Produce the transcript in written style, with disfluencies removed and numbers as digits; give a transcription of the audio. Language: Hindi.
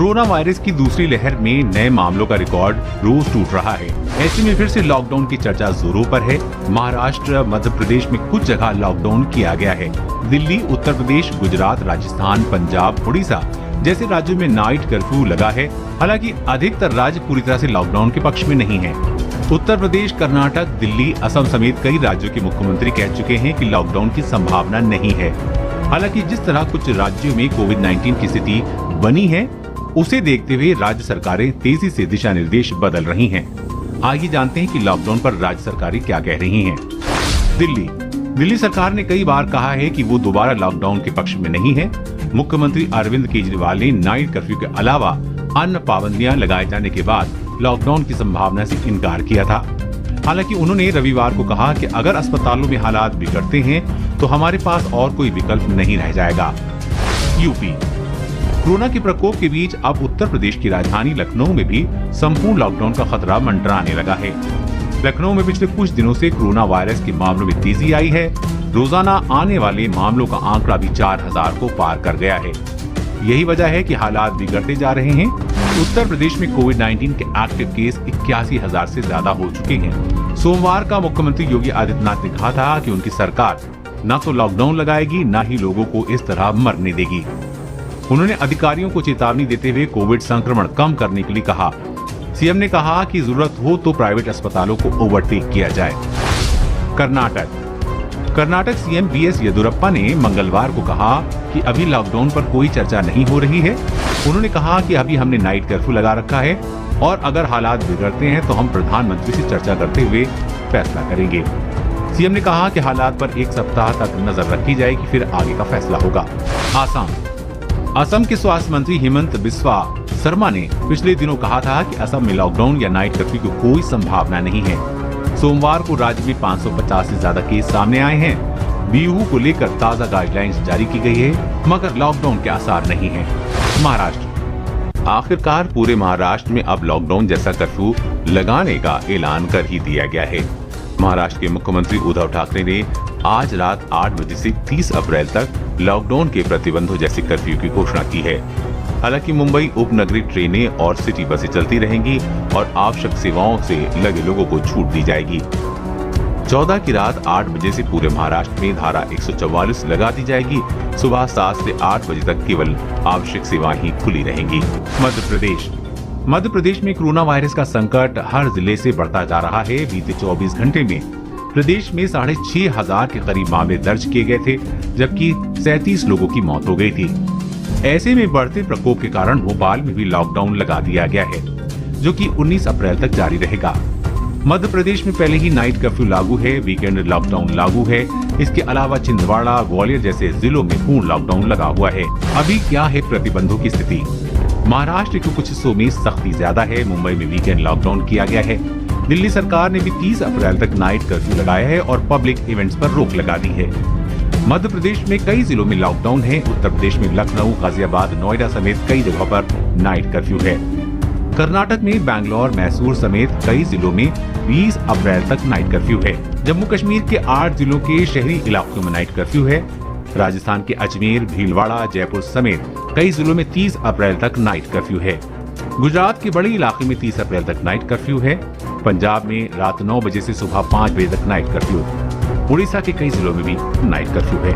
कोरोना वायरस की दूसरी लहर में नए मामलों का रिकॉर्ड रोज टूट रहा है। ऐसे में फिर से लॉकडाउन की चर्चा जोरों पर है। महाराष्ट्र, मध्य प्रदेश में कुछ जगह लॉकडाउन किया गया है। दिल्ली, उत्तर प्रदेश, गुजरात, राजस्थान, पंजाब, उड़ीसा जैसे राज्यों में नाइट कर्फ्यू लगा है। हालांकि अधिकतर राज्य पूरी तरह से लॉकडाउन के पक्ष में नहीं है। उत्तर प्रदेश, कर्नाटक, दिल्ली, असम समेत कई राज्यों के मुख्यमंत्री कह चुके हैं कि लॉकडाउन की संभावना नहीं है। हालांकि जिस तरह कुछ राज्यों में कोविड-19 की स्थिति बनी है, उसे देखते हुए राज्य सरकारें तेजी से दिशा निर्देश बदल रही हैं। आइए जानते हैं कि लॉकडाउन पर राज्य सरकारें क्या कह रही हैं। दिल्ली सरकार ने कई बार कहा है कि वो दोबारा लॉकडाउन के पक्ष में नहीं है। मुख्यमंत्री अरविंद केजरीवाल ने नाइट कर्फ्यू के अलावा अन्य पाबंदियां लगाए जाने के बाद लॉकडाउन की संभावना से इनकार किया था। हालांकि उन्होंने रविवार को कहा कि अगर अस्पतालों में हालात बिगड़ते हैं तो हमारे पास और कोई विकल्प नहीं रह जाएगा। यूपी कोरोना के प्रकोप के बीच अब उत्तर प्रदेश की राजधानी लखनऊ में भी संपूर्ण लॉकडाउन का खतरा मंडराने लगा है। लखनऊ में पिछले कुछ दिनों से कोरोना वायरस के मामलों में तेजी आई है। रोजाना आने वाले मामलों का आंकड़ा भी 4000 को पार कर गया है। यही वजह है कि हालात बिगड़ते जा रहे हैं। उत्तर प्रदेश में कोविड-19 के एक्टिव केस 81,000 से ज्यादा हो चुके हैं। सोमवार का मुख्यमंत्री योगी आदित्यनाथ ने कहा था कि उनकी सरकार न तो लॉकडाउन लगाएगी, न ही लोगों को इस तरह मरने देगी। उन्होंने अधिकारियों को चेतावनी देते हुए कोविड संक्रमण कम करने के लिए कहा। सीएम ने कहा कि जरूरत हो तो प्राइवेट अस्पतालों को ओवरटेक किया जाए। कर्नाटक सीएम बीएस येदियुरप्पा ने मंगलवार को कहा कि अभी लॉकडाउन पर कोई चर्चा नहीं हो रही है। उन्होंने कहा कि अभी हमने नाइट कर्फ्यू लगा रखा है और अगर हालात बिगड़ते हैं तो हम प्रधानमंत्री से चर्चा करते हुए फैसला करेंगे। सीएम ने कहा कि हालात पर एक सप्ताह तक नजर रखी जाएगी, फिर आगे का फैसला होगा। असम के स्वास्थ्य मंत्री हिमंत बिस्वा शर्मा ने पिछले दिनों कहा था कि असम में लॉकडाउन या नाइट कर्फ्यू की कोई संभावना नहीं है। सोमवार को राज्य में 550 से ज्यादा केस सामने आए हैं। बीहू को लेकर ताज़ा गाइडलाइंस जारी की गई है, मगर लॉकडाउन के आसार नहीं है। महाराष्ट्र आखिरकार पूरे महाराष्ट्र में अब लॉकडाउन जैसा कर्फ्यू लगाने का ऐलान कर ही दिया गया है। महाराष्ट्र के मुख्यमंत्री उद्धव ठाकरे ने आज रात 8 बजे से 30 अप्रैल तक लॉकडाउन के प्रतिबंधों जैसे कर्फ्यू की घोषणा की है। हालांकि मुंबई उपनगरीय ट्रेनें और सिटी बसें चलती रहेंगी और आवश्यक सेवाओं से लगे लोगों को छूट दी जाएगी। 14 की रात 8 बजे से पूरे महाराष्ट्र में धारा 144 लगा दी जाएगी। सुबह 7 से 8 बजे तक केवल आवश्यक सेवाएं ही खुली रहेंगी। मध्य प्रदेश में कोरोना वायरस का संकट हर जिले से बढ़ता जा रहा है। बीते 24 घंटे में प्रदेश में 6,500 के करीब मामले दर्ज किए गए थे, जबकि 37 लोगों की मौत हो गई थी। ऐसे में बढ़ते प्रकोप के कारण भोपाल में भी लॉकडाउन लगा दिया गया है, जो कि 19 अप्रैल तक जारी रहेगा। मध्य प्रदेश में पहले ही नाइट कर्फ्यू लागू है, वीकेंड लॉकडाउन लागू है। इसके अलावा छिंदवाड़ा, ग्वालियर जैसे जिलों में पूर्ण लॉकडाउन लगा हुआ है। अभी क्या है प्रतिबंधों की स्थिति? महाराष्ट्र के कुछ हिस्सों में सख्ती ज्यादा है। मुंबई में वीकेंड लॉकडाउन किया गया है। दिल्ली सरकार ने भी 30 अप्रैल तक नाइट कर्फ्यू लगाया है और पब्लिक इवेंट्स पर रोक लगा दी है। मध्य प्रदेश में कई जिलों में लॉकडाउन है। उत्तर प्रदेश में लखनऊ, गाजियाबाद, नोएडा समेत कई जगहों पर नाइट कर्फ्यू है। कर्नाटक में बैंगलोर, मैसूर समेत कई जिलों में 20 अप्रैल तक नाइट कर्फ्यू है। जम्मू कश्मीर के 8 जिलों के शहरी इलाकों में नाइट कर्फ्यू है। राजस्थान के अजमेर, भीलवाड़ा, जयपुर समेत कई जिलों में 30 अप्रैल तक नाइट कर्फ्यू है। गुजरात के बड़े इलाके में 30 अप्रैल तक नाइट कर्फ्यू है। पंजाब में रात 9 बजे से सुबह 5 बजे तक नाइट कर्फ्यू। उड़ीसा के कई जिलों में भी नाइट कर्फ्यू है।